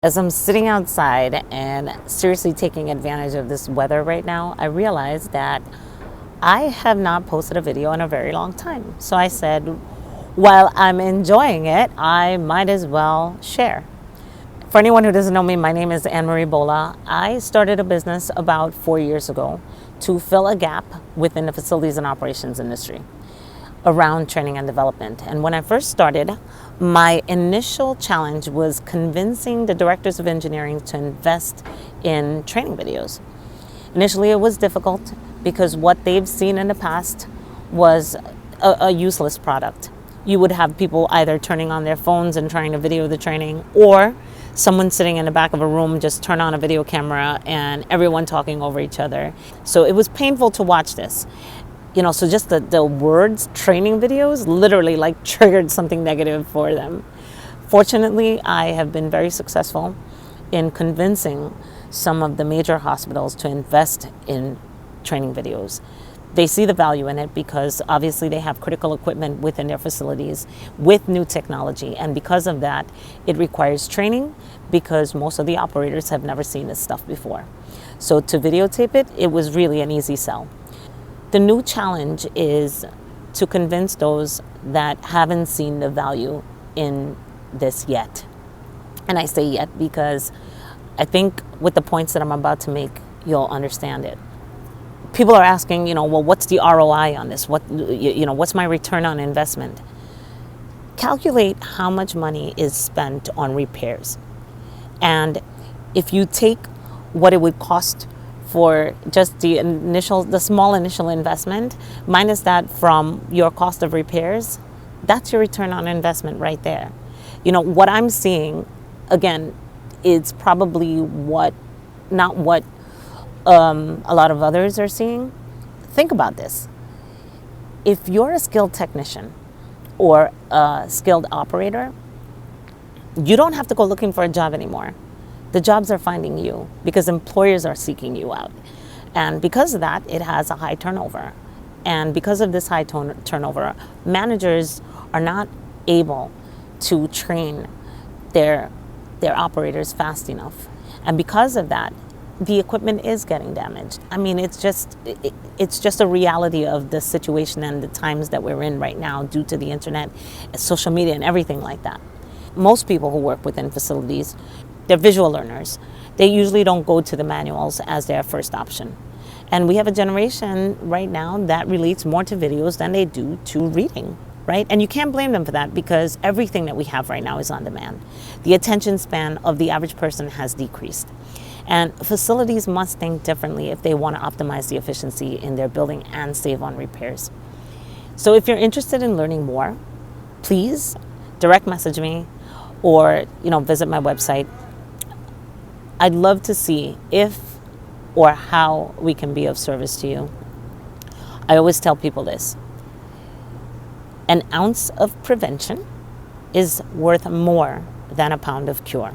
As I'm sitting outside and seriously taking advantage of this weather right now, I realized that I have not posted a video in a very long time. So I said, while I'm enjoying it, I might as well share. For anyone who doesn't know me, my name is Anne-Marie Bola. I started a business about 4 years ago to fill a gap within the facilities and operations industry around training and development. And when I first started, my initial challenge was convincing the directors of engineering to invest in training videos. Initially, it was difficult because what they've seen in the past was a useless product. You would have people either turning on their phones and trying to video the training, or someone sitting in the back of a room just turn on a video camera and everyone talking over each other. So it was painful to watch this. So just the words training videos literally like triggered something negative for them. Fortunately, I have been very successful in convincing some of the major hospitals to invest in training videos. They see the value in it because obviously they have critical equipment within their facilities with new technology. And because of that, it requires training because most of the operators have never seen this stuff before. So to videotape it, it was really an easy sell. The new challenge is to convince those that haven't seen the value in this yet. And I say yet because I think with the points that I'm about to make, you'll understand it. People are asking, well, what's the ROI on this? What's my return on investment? Calculate how much money is spent on repairs. And if you take what it would cost for just the small initial investment, minus that from your cost of repairs, that's your return on investment right there. What I'm seeing, again, is probably not what a lot of others are seeing. Think about this. If you're a skilled technician or a skilled operator, you don't have to go looking for a job anymore. The jobs are finding you because employers are seeking you out. And because of that, it has a high turnover. And because of this high turnover, managers are not able to train their operators fast enough. And because of that, the equipment is getting damaged. I mean, it's just a reality of the situation and the times that we're in right now due to the internet, social media, and everything like that. Most people who work within facilities, they're visual learners. They usually don't go to the manuals as their first option. And we have a generation right now that relates more to videos than they do to reading, right? And you can't blame them for that because everything that we have right now is on demand. The attention span of the average person has decreased. And facilities must think differently if they want to optimize the efficiency in their building and save on repairs. So if you're interested in learning more, please direct message me or visit my website. I'd love to see if or how we can be of service to you. I always tell people this. An ounce of prevention is worth more than a pound of cure.